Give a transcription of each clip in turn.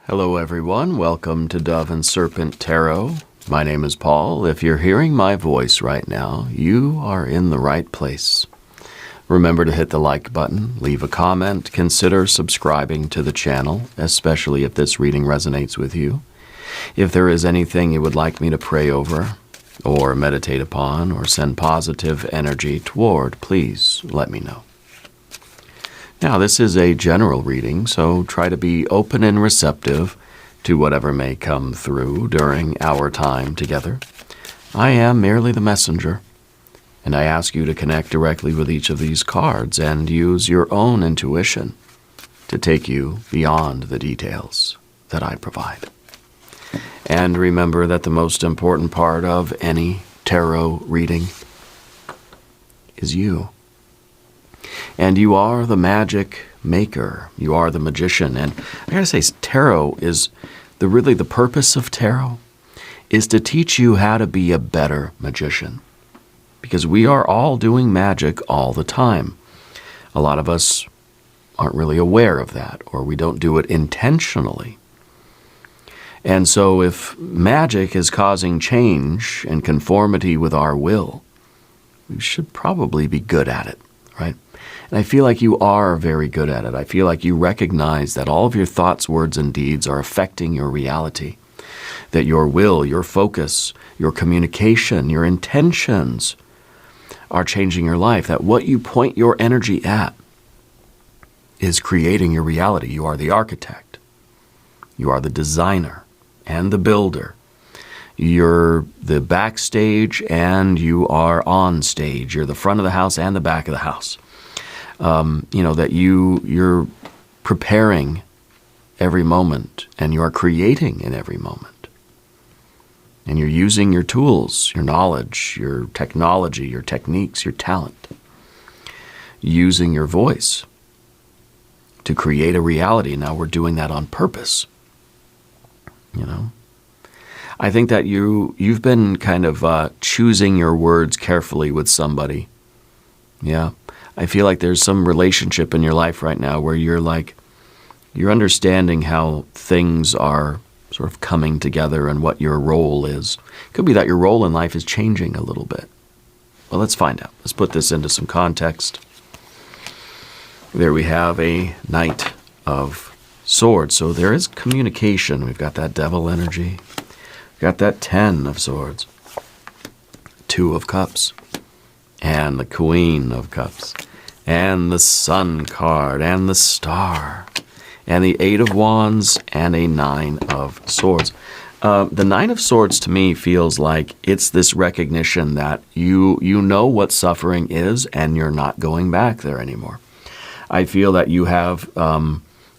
Hello everyone, welcome to Dove and Serpent Tarot. My name is Paul. If you're hearing my voice right now, you are in the right place. Remember to hit the like button, leave a comment, consider subscribing to the channel, especially if this reading resonates with you. If there is anything you would like me to pray over, or meditate upon, or send positive energy toward, please let me know. Now, this is a general reading, so try to be open and receptive to whatever may come through during our time together. I am merely the messenger, and I ask you to connect directly with each of these cards and use your own intuition to take you beyond the details that I provide. And remember that the most important part of any tarot reading is you. And you are the magic maker. You are the magician. And I gotta say, tarot is really the purpose of tarot is to teach you how to be a better magician. Because we are all doing magic all the time. A lot of us aren't really aware of that, or we don't do it intentionally. And so if magic is causing change and conformity with our will, we should probably be good at it, right? And I feel like you are very good at it. I feel like you recognize that all of your thoughts, words, and deeds are affecting your reality. That your will, your focus, your communication, your intentions are changing your life. That what you point your energy at is creating your reality. You are the architect. You are the designer and the builder. You're the backstage and you are on stage. You're the front of the house and the back of the house. That you're preparing every moment and you are creating in every moment. And you're using your tools, your knowledge, your technology, your techniques, your talent. Using your voice to create a reality. Now we're doing that on purpose. I think that you've been kind of choosing your words carefully with somebody. Yeah. I feel like there's some relationship in your life right now where you're understanding how things are sort of coming together and what your role is. It could be that your role in life is changing a little bit. Well, let's find out. Let's put this into some context. There we have a Knight of Swords. So there is communication. We've got that Devil energy. We've got that 10 of Swords. 2 of Cups. And the Queen of Cups, and the Sun card, and the Star, and the 8 of Wands, and a 9 of Swords. The 9 of Swords to me feels like it's this recognition that you know what suffering is, and you're not going back there anymore. I feel that you have,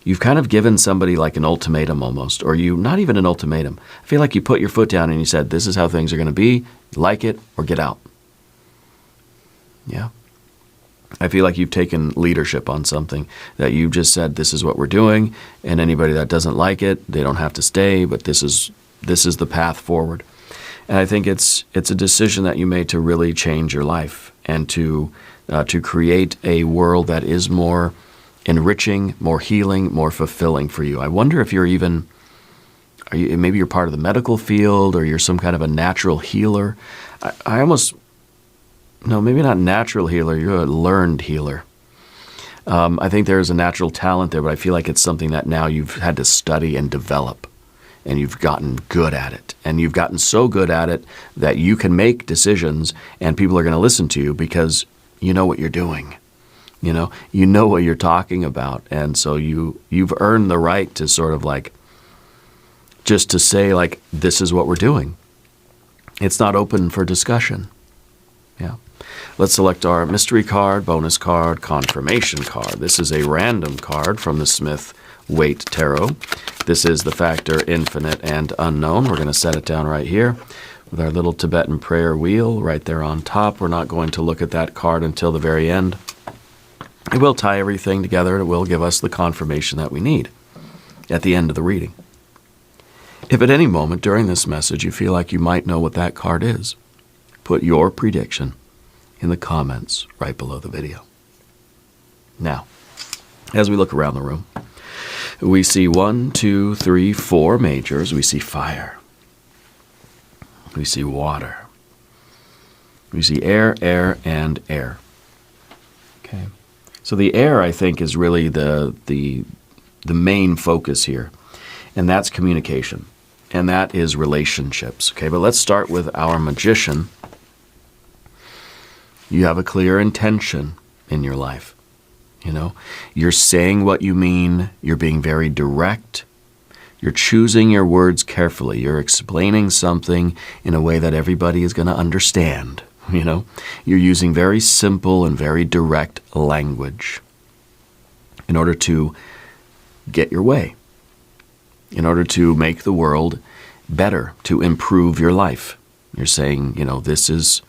you've kind of given somebody like an ultimatum almost, or not even an ultimatum. I feel like you put your foot down and you said, this is how things are going to be, like it, or get out. Yeah. I feel like you've taken leadership on something, that you just said, this is what we're doing, and anybody that doesn't like it, they don't have to stay, but this is the path forward. And I think it's a decision that you made to really change your life and to create a world that is more enriching, more healing, more fulfilling for you. I wonder if maybe you're part of the medical field, or you're some kind of a natural healer. No, maybe not natural healer. You're a learned healer. I think there's a natural talent there, but I feel like it's something that now you've had to study and develop, and you've gotten good at it. And you've gotten so good at it that you can make decisions, and people are going to listen to you because you know what you're doing. You know what you're talking about, and so you've earned the right to sort of just to say this is what we're doing. It's not open for discussion. Yeah. Let's select our mystery card, bonus card, confirmation card. This is a random card from the Smith-Waite Tarot. This is the factor infinite and unknown. We're going to set it down right here with our little Tibetan prayer wheel right there on top. We're not going to look at that card until the very end. It will tie everything together. It will give us the confirmation that we need at the end of the reading. If at any moment during this message you feel like you might know what that card is, put your prediction in the comments right below the video. Now, as we look around the room, We see 1, 2, 3, 4 majors. We see fire. We see water. We see air, air, and air. Okay. So the air, I think, is really the main focus here. And that's communication. And that is relationships. Okay, but let's start with our magician. You have a clear intention in your life. You know, you're saying what you mean. You're being very direct. You're choosing your words carefully. You're explaining something in a way that everybody is going to understand. You know, you're using very simple and very direct language in order to get your way, in order to make the world better, to improve your life. You're saying, you know, this is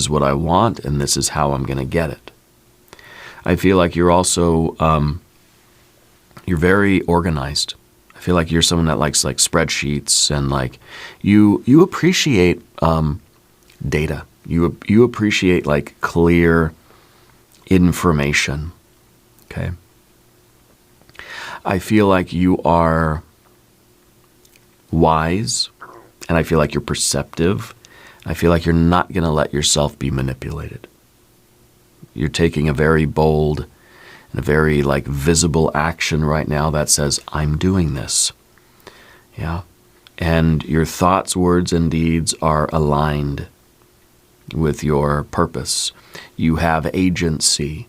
what I want, and this is how I'm going to get it. I feel like you're also, you're very organized. I feel like you're someone that likes like spreadsheets, and like you appreciate data. You appreciate like clear information. Okay. I feel like you are wise, and I feel like you're perceptive. I feel like you're not going to let yourself be manipulated. You're taking a very bold and a very like visible action right now that says, I'm doing this. Yeah. And your thoughts, words, and deeds are aligned with your purpose. You have agency.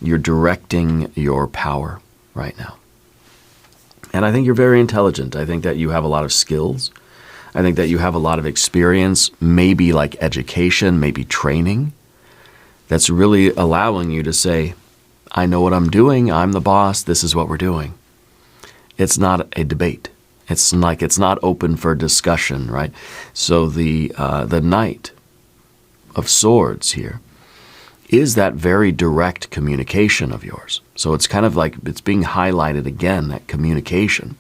You're directing your power right now. And I think you're very intelligent. I think that you have a lot of skills. I think that you have a lot of experience, maybe like education, maybe training, that's really allowing you to say, I know what I'm doing. I'm the boss. This is what we're doing. It's not a debate. It's not open for discussion, right? So the Knight of Swords here is that very direct communication of yours. So it's kind of like it's being highlighted again, that communication,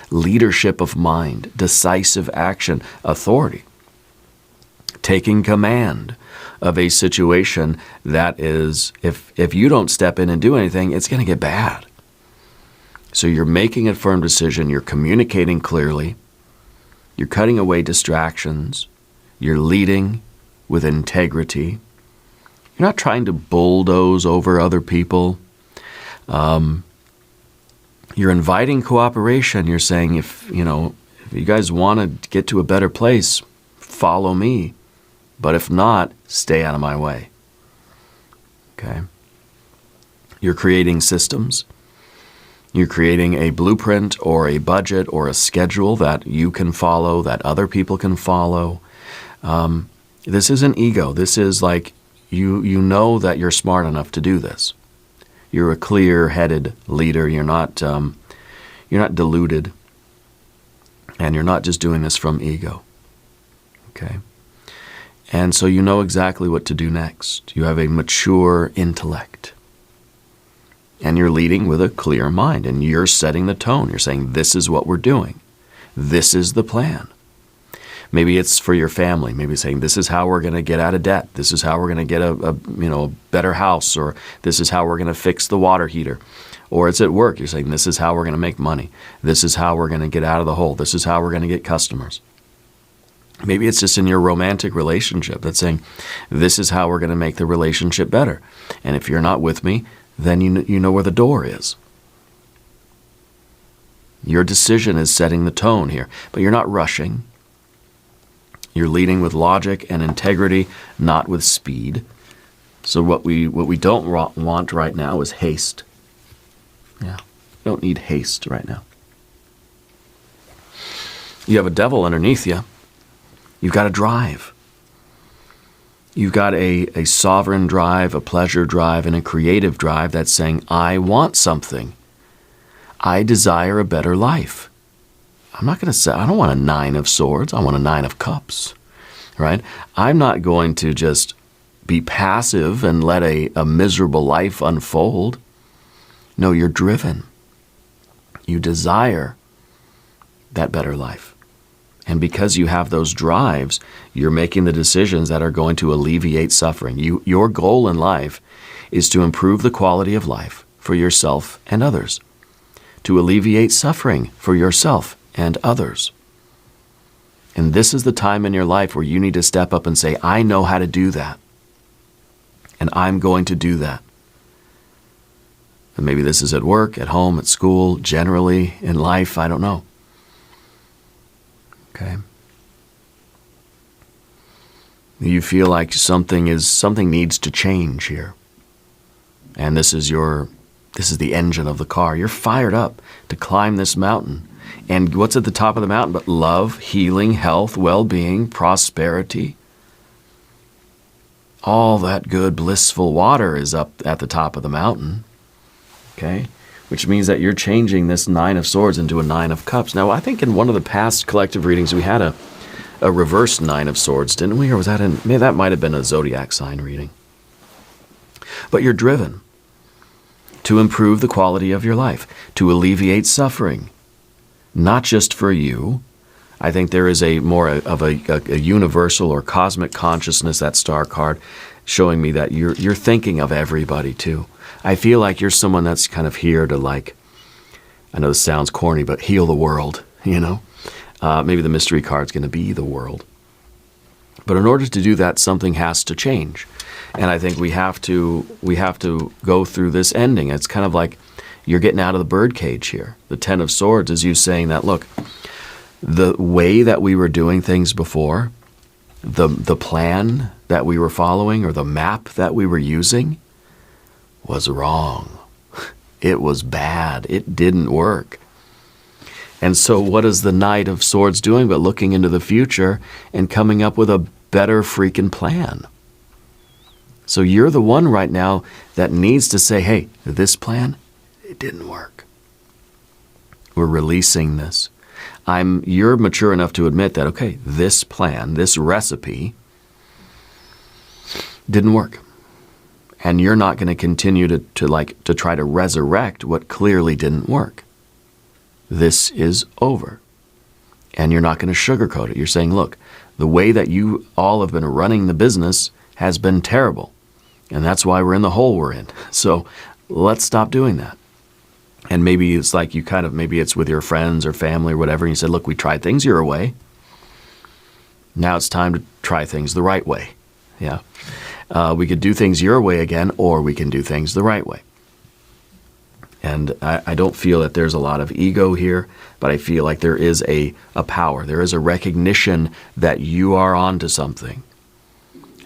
leadership of mind, decisive action, authority, taking command of a situation that is, if you don't step in and do anything, it's going to get bad. So you're making a firm decision, you're communicating clearly, you're cutting away distractions, you're leading with integrity. You're not trying to bulldoze over other people. You're inviting cooperation. You're saying, if you guys want to get to a better place, follow me. But if not, stay out of my way. Okay? You're creating systems. You're creating a blueprint or a budget or a schedule that you can follow, that other people can follow. This isn't ego. This is like you know that you're smart enough to do this. You're a clear-headed leader. You're not deluded, and you're not just doing this from ego. Okay? And so you know exactly what to do next. You have a mature intellect. And you're leading with a clear mind, and you're setting the tone. You're saying, this is what we're doing. This is the plan. Maybe it's for your family. Maybe saying, this is how we're going to get out of debt. This is how we're going to get a better house, or this is how we're going to fix the water heater. Or it's at work. You're saying, this is how we're going to make money. This is how we're going to get out of the hole. This is how we're going to get customers. Maybe it's just in your romantic relationship that's saying, this is how we're going to make the relationship better. And if you're not with me, then you know where the door is. Your decision is setting the tone here, but you're not rushing. You're leading with logic and integrity, not with speed. So what we don't want right now is haste. Yeah, we don't need haste right now. You have a devil underneath you. You've got a drive. You've got a sovereign drive, a pleasure drive, and a creative drive that's saying, I want something. I desire a better life. I'm not going to say, I don't want a 9 of swords. I want a 9 of cups, right? I'm not going to just be passive and let a miserable life unfold. No, you're driven. You desire that better life. And because you have those drives, you're making the decisions that are going to alleviate suffering. Your goal in life is to improve the quality of life for yourself and others, to alleviate suffering for yourself and others. And this is the time in your life where you need to step up and say, I know how to do that. And I'm going to do that. And maybe this is at work, at home, at school, generally in life, I don't know. Okay. You feel like something needs to change here. And this is the engine of the car. You're fired up to climb this mountain. And what's at the top of the mountain but love, healing, health, well-being, prosperity? All that good, blissful water is up at the top of the mountain. Okay? Which means that you're changing this Nine of Swords into a Nine of Cups. Now, I think in one of the past collective readings we had a reverse Nine of Swords, didn't we? Or was that maybe that might have been a zodiac sign reading. But you're driven to improve the quality of your life, to alleviate suffering, not just for you. I think there is a more of a universal or cosmic consciousness, that star card, showing me that you're thinking of everybody too. I feel like you're someone that's kind of here to, like, I know this sounds corny, but heal the world, you know? Maybe the mystery card's going to be the world. But in order to do that, something has to change. And I think we have to go through this ending. It's kind of like you're getting out of the birdcage here. The Ten of Swords is you saying that, look, the way that we were doing things before, the plan that we were following or the map that we were using was wrong. It was bad. It didn't work. And so what is the Knight of Swords doing but looking into the future and coming up with a better freaking plan? So you're the one right now that needs to say, hey, this plan, it didn't work. We're releasing this. You're mature enough to admit that, okay, this plan, this recipe didn't work. And you're not going to continue to try to resurrect what clearly didn't work. This is over. And you're not going to sugarcoat it. You're saying, look, the way that you all have been running the business has been terrible. And that's why we're in the hole we're in. So let's stop doing that. And maybe it's like maybe it's with your friends or family or whatever. And you said, look, we tried things your way. Now it's time to try things the right way. Yeah. We could do things your way again, or we can do things the right way. And I don't feel that there's a lot of ego here, but I feel like there is a power. There is a recognition that you are onto something.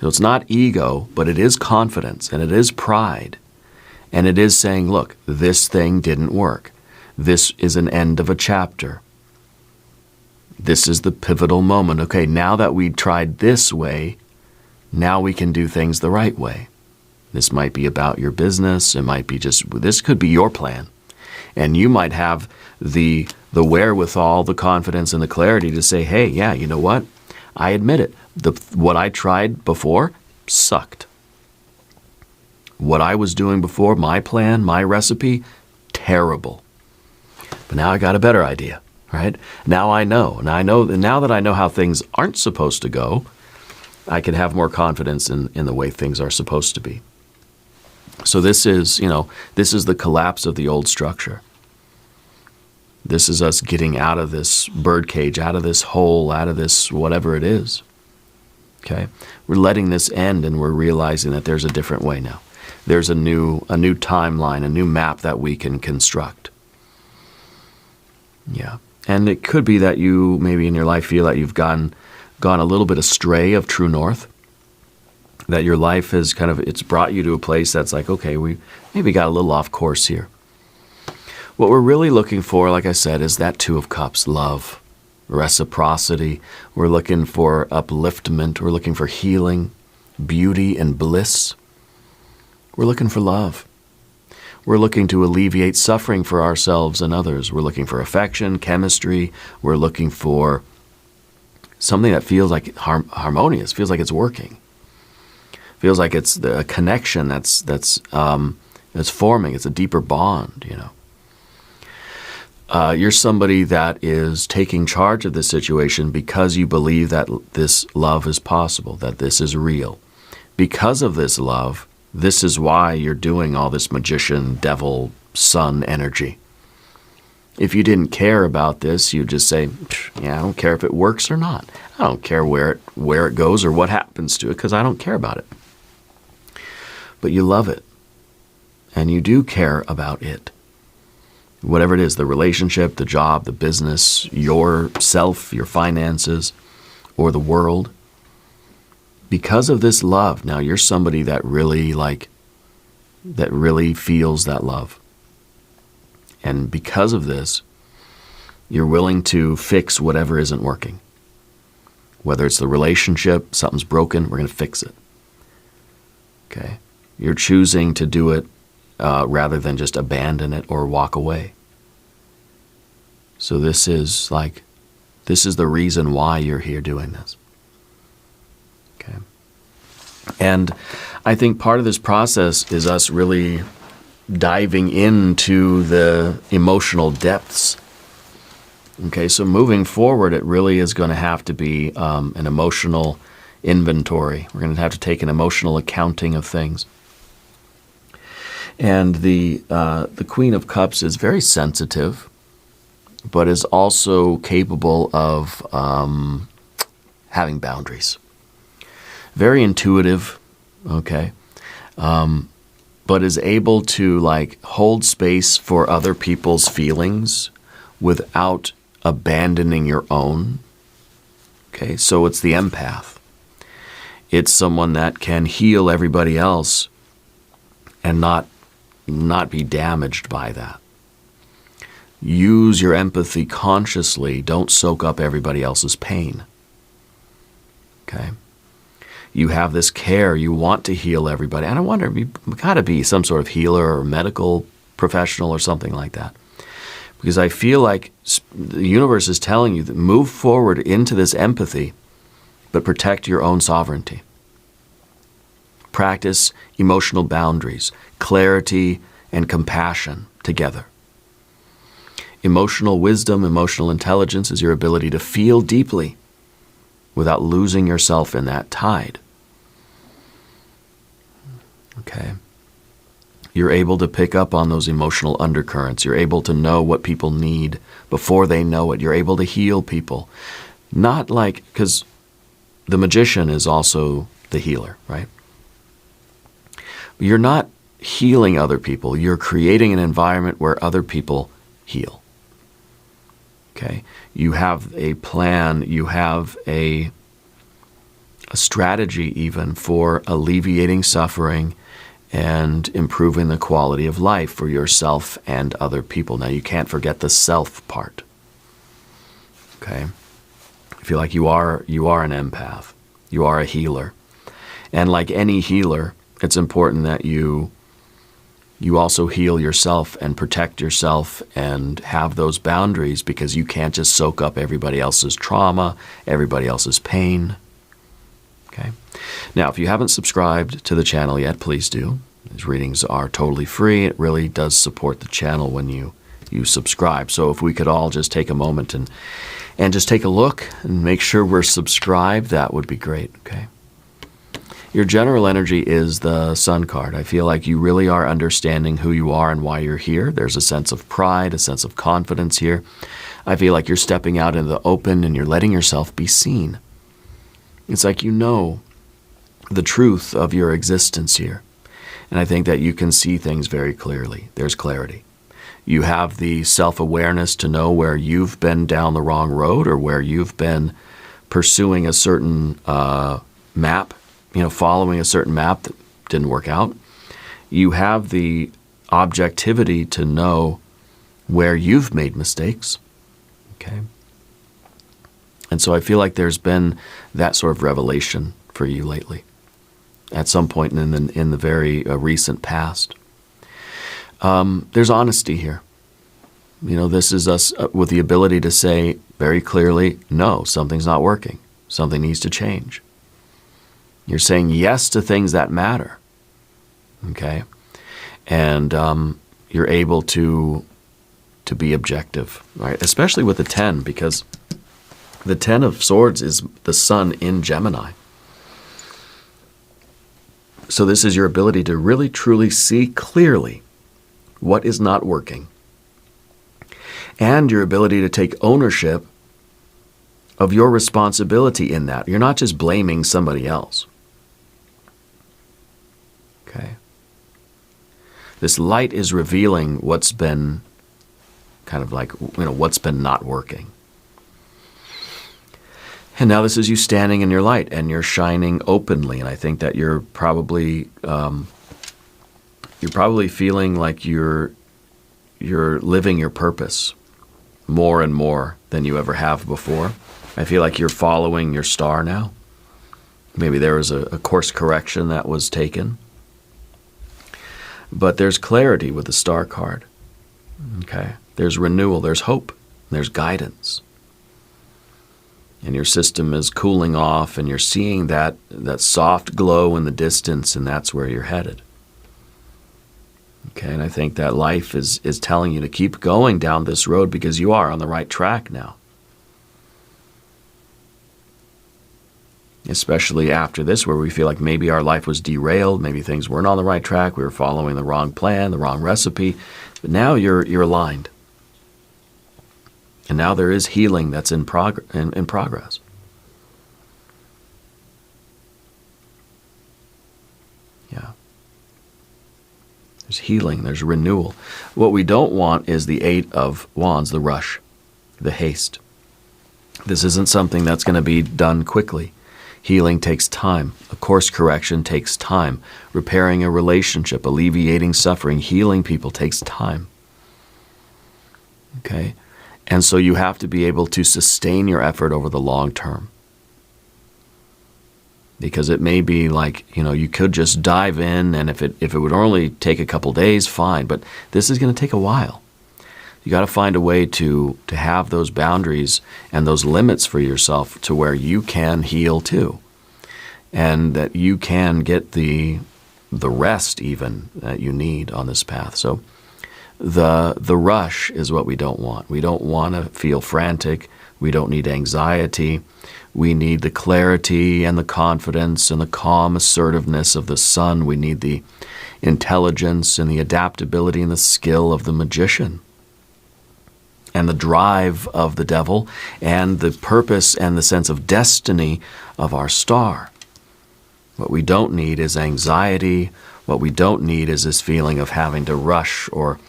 So it's not ego, but it is confidence, and it is pride. And it is saying, look, this thing didn't work. This is an end of a chapter. This is the pivotal moment. Okay, now that we tried this way, now we can do things the right way. This might be about your business. It might be this could be your plan. And you might have the wherewithal, the confidence, and the clarity to say, hey, yeah, you know what? I admit it. What I tried before sucked. What I was doing before, my plan, my recipe, terrible. But now I got a better idea, right? Now I know. Now that I know how things aren't supposed to go, I can have more confidence in the way things are supposed to be. So this is the collapse of the old structure. This is us getting out of this birdcage, out of this hole, out of this whatever it is. Okay? We're letting this end, and we're realizing that there's a different way now. There's a new timeline, a new map that we can construct. Yeah. And it could be that you maybe in your life feel that you've gone a little bit astray of true north. That your life has it's brought you to a place that's like, okay, we maybe got a little off course here. What we're really looking for, like I said, is that Two of Cups, love, reciprocity. We're looking for upliftment. We're looking for healing, beauty, and bliss. We're looking for love. We're looking to alleviate suffering for ourselves and others. We're looking for affection, chemistry. We're looking for something that feels like harmonious, feels like it's working. Feels like it's a connection that's forming. It's a deeper bond, You're somebody that is taking charge of this situation because you believe that this love is possible, that this is real. Because of this love, this is why you're doing all this magician, devil, sun energy. If you didn't care about this, you'd just say, yeah, I don't care if it works or not. I don't care where it goes or what happens to it because I don't care about it. But you love it. And you do care about it. Whatever it is, the relationship, the job, the business, yourself, your finances, or the world. Because of this love, now you're somebody that really feels that love. And because of this, you're willing to fix whatever isn't working. Whether it's the relationship, something's broken, we're going to fix it. Okay? You're choosing to do it rather than just abandon it or walk away. So this is the reason why you're here doing this. Okay? And I think part of this process is us really diving into the emotional depths. Okay, so moving forward, it really is going to have to be an emotional inventory. We're going to have to take an emotional accounting of things. And the Queen of Cups is very sensitive, but is also capable of having boundaries. Very intuitive, okay, but is able to hold space for other people's feelings without abandoning your own. Okay, so it's the empath. It's someone that can heal everybody else and not be damaged by that. Use your empathy consciously. Don't soak up everybody else's pain. Okay? You have this care. You want to heal everybody. And I wonder, you've got to be some sort of healer or medical professional or something like that. Because I feel like the universe is telling you that move forward into this empathy, but protect your own sovereignty. Practice emotional boundaries, clarity, and compassion together. Emotional wisdom, emotional intelligence is your ability to feel deeply without losing yourself in that tide. Okay? You're able to pick up on those emotional undercurrents. You're able to know what people need before they know it. You're able to heal people. Not because the magician is also the healer, right? But you're not healing other people. You're creating an environment where other people heal. Okay? You have a plan. You have a strategy even for alleviating suffering and improving the quality of life for yourself and other people. Now, you can't forget the self part. Okay? I feel like you are an empath. You are a healer. And like any healer, it's important that you also heal yourself and protect yourself and have those boundaries, because you can't just soak up everybody else's trauma, everybody else's pain. Okay? Now, if you haven't subscribed to the channel yet, please do. These readings are totally free. It really does support the channel when you subscribe. So if we could all just take a moment and just take a look and make sure we're subscribed, that would be great. Okay? Your general energy is the Sun card. I feel like you really are understanding who you are and why you're here. There's a sense of pride, a sense of confidence here. I feel like you're stepping out into the open and you're letting yourself be seen. It's like you know the truth of your existence here. And I think that you can see things very clearly. There's clarity. You have the self-awareness to know where you've been down the wrong road or where you've been pursuing a certain map, following a certain map that didn't work out. You have the objectivity to know where you've made mistakes. Okay? And so I feel like there's been that sort of revelation for you lately, at some point in the very recent past. There's honesty here. This is us with the ability to say very clearly, no, something's not working. Something needs to change. You're saying yes to things that matter. Okay? And you're able to be objective, right? Especially with the 10, because the 10 of Swords is the sun in Gemini. So this is your ability to really, truly see clearly what is not working and your ability to take ownership of your responsibility in that. You're not just blaming somebody else. Okay. This light is revealing what's been kind of like, what's been not working. And now this is you standing in your light and you're shining openly. And I think that you're probably feeling like you're living your purpose more and more than you ever have before. I feel like you're following your star now. Maybe there was a course correction that was taken. But there's clarity with the star card. Okay. There's renewal, there's hope, there's guidance. And your system is cooling off and you're seeing that soft glow in the distance, and that's where you're headed. Okay, and I think that life is telling you to keep going down this road because you are on the right track now. Especially after this, where we feel like maybe our life was derailed, maybe things weren't on the right track, we were following the wrong plan, the wrong recipe, but now you're aligned. And now there is healing that's in progress. Yeah. There's healing, there's renewal. What we don't want is the 8 of Wands, the rush, the haste. This isn't something that's going to be done quickly. Healing takes time. A course correction takes time. Repairing a relationship, alleviating suffering, healing people takes time. Okay? And so you have to be able to sustain your effort over the long term. Because it may be like, you could just dive in, and if it would only take a couple days, fine. But this is going to take a while. You got to find a way to have those boundaries and those limits for yourself to where you can heal too. And that you can get the rest even that you need on this path. So the rush is what we don't want. We don't want to feel frantic. We don't need anxiety. We need the clarity and the confidence and the calm assertiveness of the sun. We need the intelligence and the adaptability and the skill of the magician, and the drive of the devil, and the purpose and the sense of destiny of our star. What we don't need is anxiety. What we don't need is this feeling of having to rush or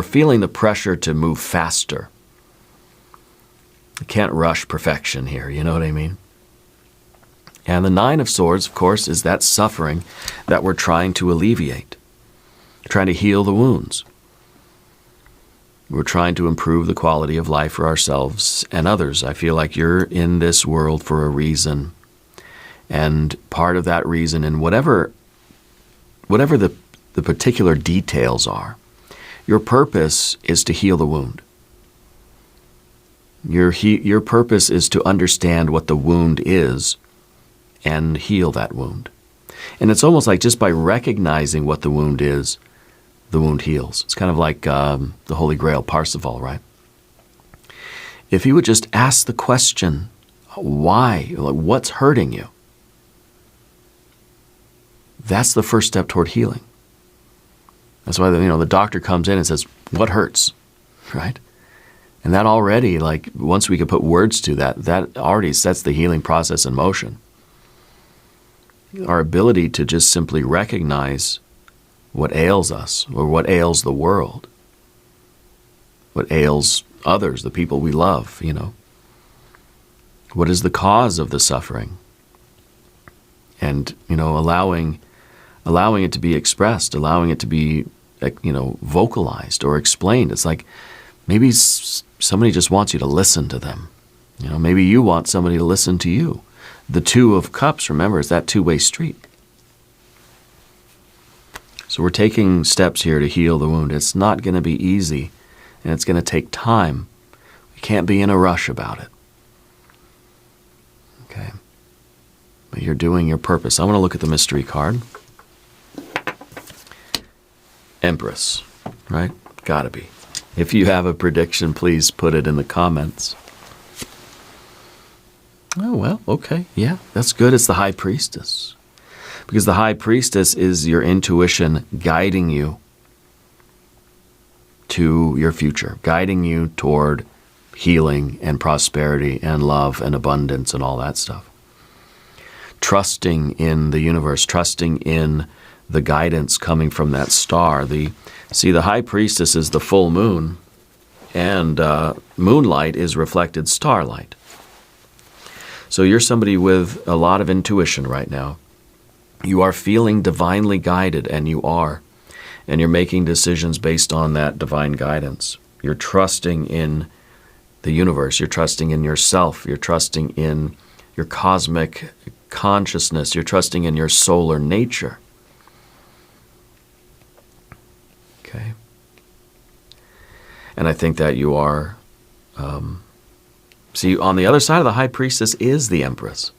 feeling the pressure to move faster. You can't rush perfection here, you know what I mean? And the 9 of Swords, of course, is that suffering that we're trying to alleviate, trying to heal the wounds. We're trying to improve the quality of life for ourselves and others. I feel like you're in this world for a reason. And part of that reason, and whatever the particular details are, your purpose is to heal the wound. Your purpose is to understand what the wound is and heal that wound. And it's almost like just by recognizing what the wound is, the wound heals. It's kind of like the Holy Grail, Parsifal, right? If you would just ask the question, why? Like, what's hurting you? That's the first step toward healing. That's why the doctor comes in and says, what hurts? Right? And that already, like, once we could put words to that already sets the healing process in motion. Our ability to just simply recognize what ails us, or what ails the world, what ails others, the people we love, What is the cause of the suffering? And, allowing it to be expressed, allowing it to be, vocalized or explained. It's like maybe somebody just wants you to listen to them. Maybe you want somebody to listen to you. The 2 of Cups, remember, is that two-way street. So we're taking steps here to heal the wound. It's not going to be easy, and it's going to take time. We can't be in a rush about it. Okay. But you're doing your purpose. I want to look at the mystery card. Empress, right? Gotta be. If you have a prediction, please put it in the comments. Oh, well, okay. Yeah, that's good. It's the High Priestess. Because the High Priestess is your intuition guiding you to your future, guiding you toward healing and prosperity and love and abundance and all that stuff. Trusting in the universe, trusting in the guidance coming from that star. The high priestess is the full moon, and moonlight is reflected starlight. So you're somebody with a lot of intuition right now. You are feeling divinely guided, and you are. And you're making decisions based on that divine guidance. You're trusting in the universe. You're trusting in yourself. You're trusting in your cosmic consciousness. You're trusting in your solar nature. Okay. And I think that you are, see, on the other side of the high priestess is the empress.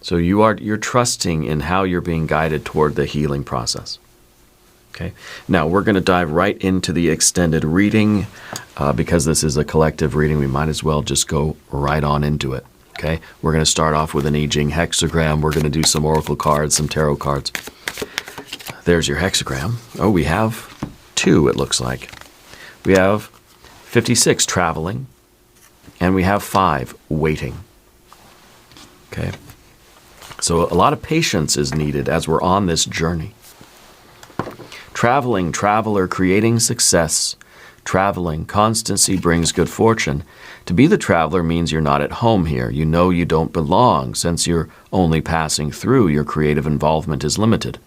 So you're trusting in how you're being guided toward the healing process. Okay. Now we're going to dive right into the extended reading. Because this is a collective reading, we might as well just go right on into it. Okay. We're going to start off with an I Ching hexagram. We're going to do some oracle cards, some tarot cards. There's your hexagram. Oh, we have 2, it looks like. We have 56, traveling, and we have 5, waiting. Okay. So a lot of patience is needed as we're on this journey. Traveling, traveler, creating success. Traveling, constancy brings good fortune. To be the traveler means you're not at home here. You know you don't belong. Since you're only passing through, your creative involvement is limited.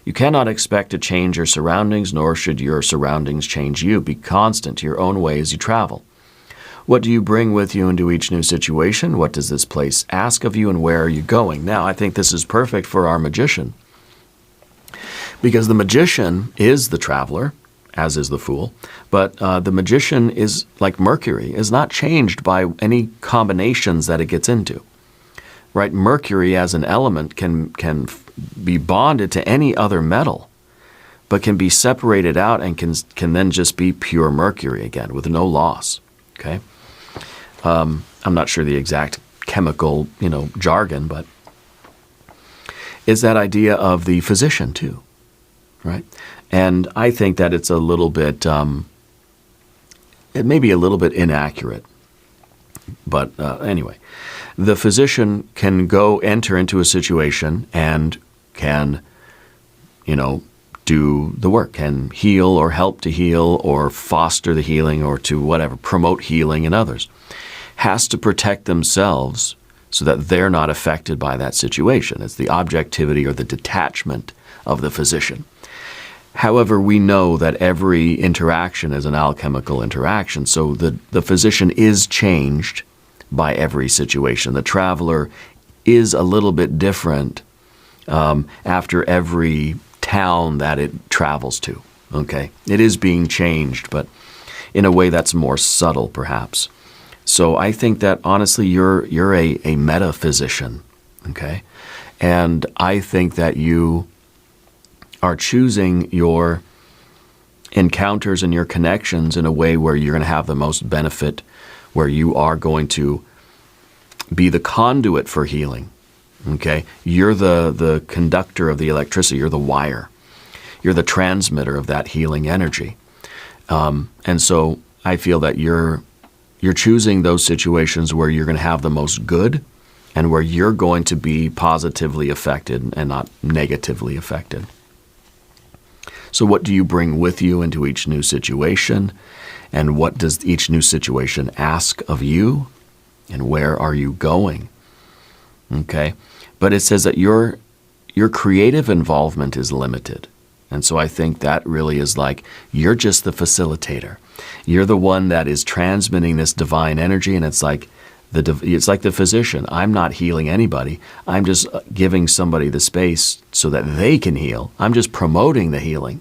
You cannot expect to change your surroundings, nor should your surroundings change you. Be constant to your own way as you travel. What do you bring with you into each new situation? What does this place ask of you, and where are you going? Now, I think this is perfect for our magician, because the magician is the traveler, as is the fool, but the magician is like Mercury, is not changed by any combinations that it gets into. Right? Mercury as an element can be bonded to any other metal, but can be separated out and can then just be pure Mercury again with no loss. Okay? I'm not sure the exact chemical, jargon, but it's that idea of the physician too, right? And I think that it's a little bit, it may be a little bit inaccurate, but anyway, the physician can enter into a situation and can, do the work, can heal or help to heal or foster the healing or to whatever, promote healing in others. Has to protect themselves so that they're not affected by that situation. It's the objectivity or the detachment of the physician. However, we know that every interaction is an alchemical interaction, so the physician is changed by every situation. The traveler is a little bit different after every town that it travels to. Okay, it is being changed, but in a way that's more subtle, perhaps. So I think that honestly, you're a metaphysician. Okay, and I think that you are choosing your encounters and your connections in a way where you're going to have the most benefit, where you are going to be the conduit for healing. Okay? You're the conductor of the electricity. You're the wire. You're the transmitter of that healing energy. And so I feel that you're choosing those situations where you're going to have the most good and where you're going to be positively affected and not negatively affected. So what do you bring with you into each new situation? And what does each new situation ask of you? And where are you going? Okay? But it says that your creative involvement is limited. And so I think that really is like, you're just the facilitator. You're the one that is transmitting this divine energy, and it's like the physician. I'm not healing anybody. I'm just giving somebody the space so that they can heal. I'm just promoting the healing.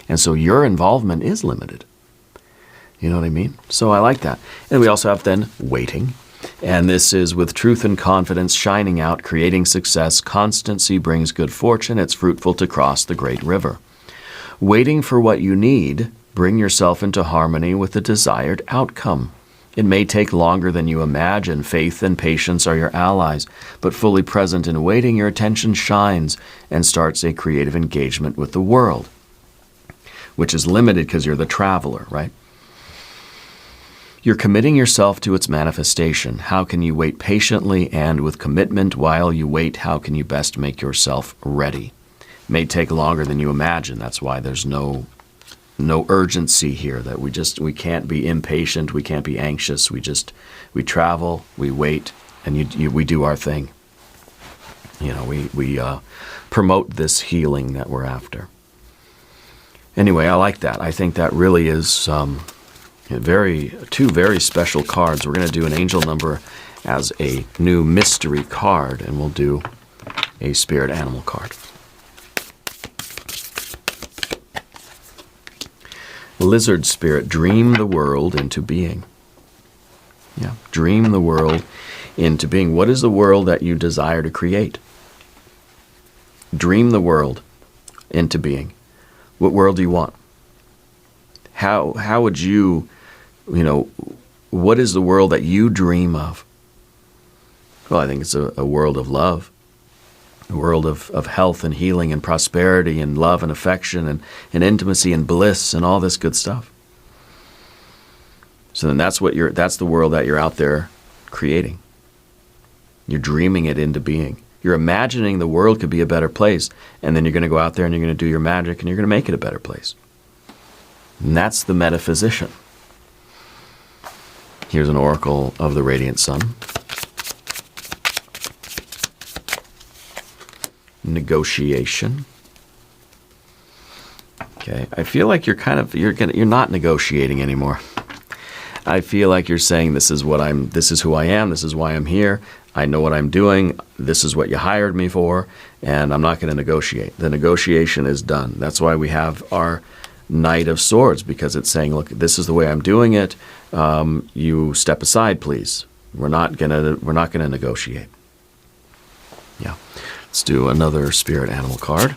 And so your involvement is limited. You know what I mean? So I like that. And we also have then waiting. And this is with truth and confidence shining out, creating success. Constancy brings good fortune. It's fruitful to cross the great river. Waiting for what you need, bring yourself into harmony with the desired outcome. It may take longer than you imagine. Faith and patience are your allies, but fully present in waiting, your attention shines and starts a creative engagement with the world. which is limited because you're the traveler, right? You're committing yourself to its manifestation. How can you wait patiently and with commitment? While you wait, how can you best make yourself ready? It may take longer than you imagine. That's why there's no urgency here, that we can't be impatient, we can't be anxious. We travel, we wait, and we do our thing. We promote this healing that we're after. Anyway, I like that. I think that really is two very special cards. We're going to do an angel number as a new mystery card, and we'll do a spirit animal card. Lizard spirit, dream the world into being. Yeah, dream the world into being. What is the world that you desire to create? Dream the world into being. What world do you want? How would you, what is the world that you dream of? Well, I think it's a world of love, a world of health and healing and prosperity and love and affection and intimacy and bliss and all this good stuff. So then that's the world that you're out there creating. You're dreaming it into being. You're imagining the world could be a better place, and then you're going to go out there and you're going to do your magic and you're going to make it a better place. And that's the metaphysician. Here's an oracle of the radiant sun. Negotiation. Okay, I feel like you're not negotiating anymore. I feel like you're saying this is who I am, this is why I'm here. I know what I'm doing. This is what you hired me for, and I'm not going to negotiate. The negotiation is done. That's why we have our Knight of Swords, because it's saying, look, this is the way I'm doing it. You step aside, please. We're not gonna negotiate. Yeah. Let's do another spirit animal card.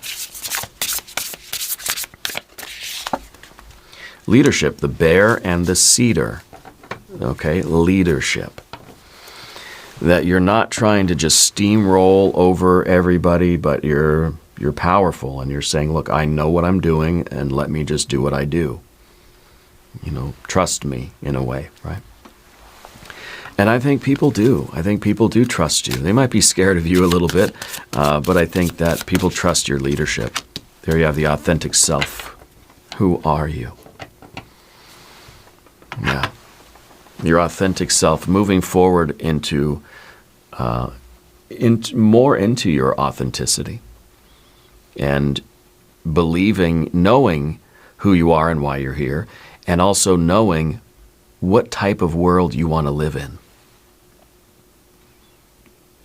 Leadership, the bear and the cedar. Okay, leadership. That you're not trying to just steamroll over everybody, but you're powerful and you're saying, look, I know what I'm doing and let me just do what I do. Trust me in a way, right? And I think people do. I think people do trust you. They might be scared of you a little bit, but I think that people trust your leadership. There you have the authentic self. Who are you? Yeah. Your authentic self, moving forward into more into your authenticity and knowing who you are and why you're here, and also knowing what type of world you want to live in.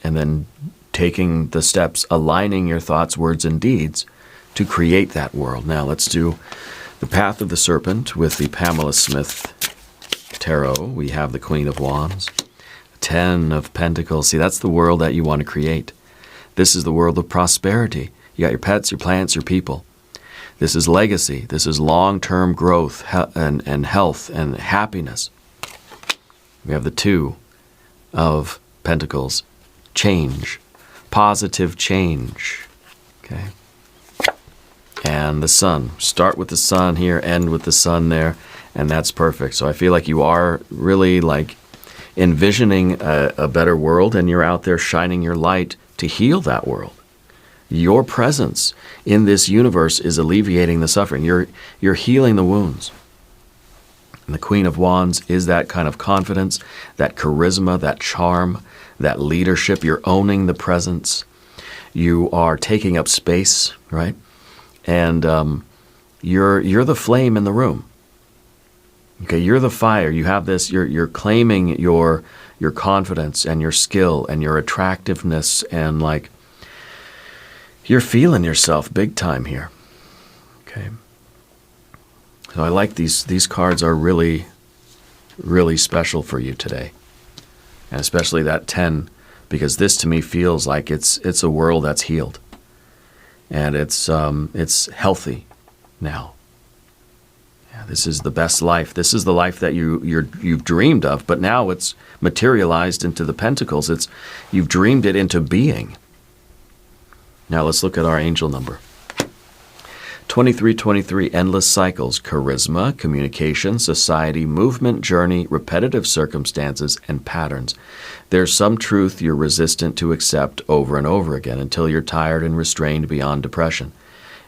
And then taking the steps, aligning your thoughts, words, and deeds to create that world. Now let's do the Path of the Serpent with the Pamela Smith Tarot. We have the Queen of Wands, 10 of Pentacles. See, that's the world that you want to create. This is the world of prosperity. You got your pets, your plants, your people. This is legacy. This is long-term growth and health and happiness. We have the 2 of Pentacles, change, positive change. Okay. And the Sun. Start with the Sun here, end with the Sun there. And that's perfect. So I feel like you are really like envisioning a better world, and you're out there shining your light to heal that world. Your presence in this universe is alleviating the suffering. You're healing the wounds. And the Queen of Wands is that kind of confidence, that charisma, that charm, that leadership. You're owning the presence. You are taking up space, right? And you're the flame in the room. Okay, you're the fire. You have this. You're claiming your confidence and your skill and your attractiveness, and like you're feeling yourself big time here. Okay. So I like these. These cards are really, really special for you today, and especially that 10, because this to me feels like it's a world that's healed, and it's healthy now. This is the best life. This is the life that you've dreamed of, but now it's materialized into the Pentacles. You've dreamed it into being. Now let's look at our angel number. 2323 endless cycles, charisma, communication, society, movement, journey, repetitive circumstances, and patterns. There's some truth you're resistant to accept over and over again until you're tired and restrained beyond depression.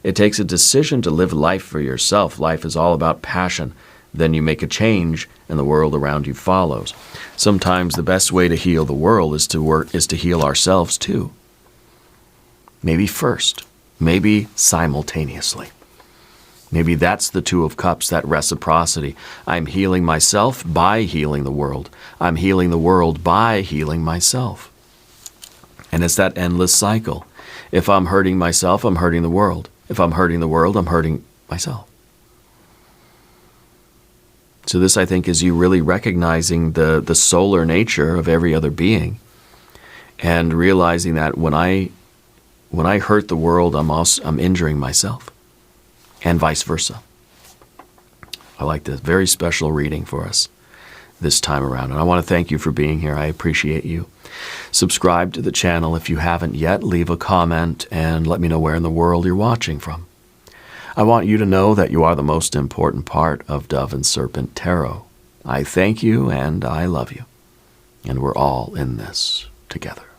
It takes a decision to live life for yourself. Life is all about passion. Then you make a change and the world around you follows. Sometimes the best way to heal the world is to heal ourselves too. Maybe first. Maybe simultaneously. Maybe that's the Two of Cups, that reciprocity. I'm healing myself by healing the world. I'm healing the world by healing myself. And it's that endless cycle. If I'm hurting myself, I'm hurting the world. If I'm hurting the world, I'm hurting myself. So this, I think, is you really recognizing the solar nature of every other being and realizing that when I hurt the world, I'm injuring myself, and vice versa. I like this. Very special reading for us this time around. And I want to thank you for being here. I appreciate you. Subscribe to the channel if you haven't yet. Leave a comment and let me know where in the world you're watching from. I want you to know that you are the most important part of Dove and Serpent Tarot. I thank you and I love you. And we're all in this together.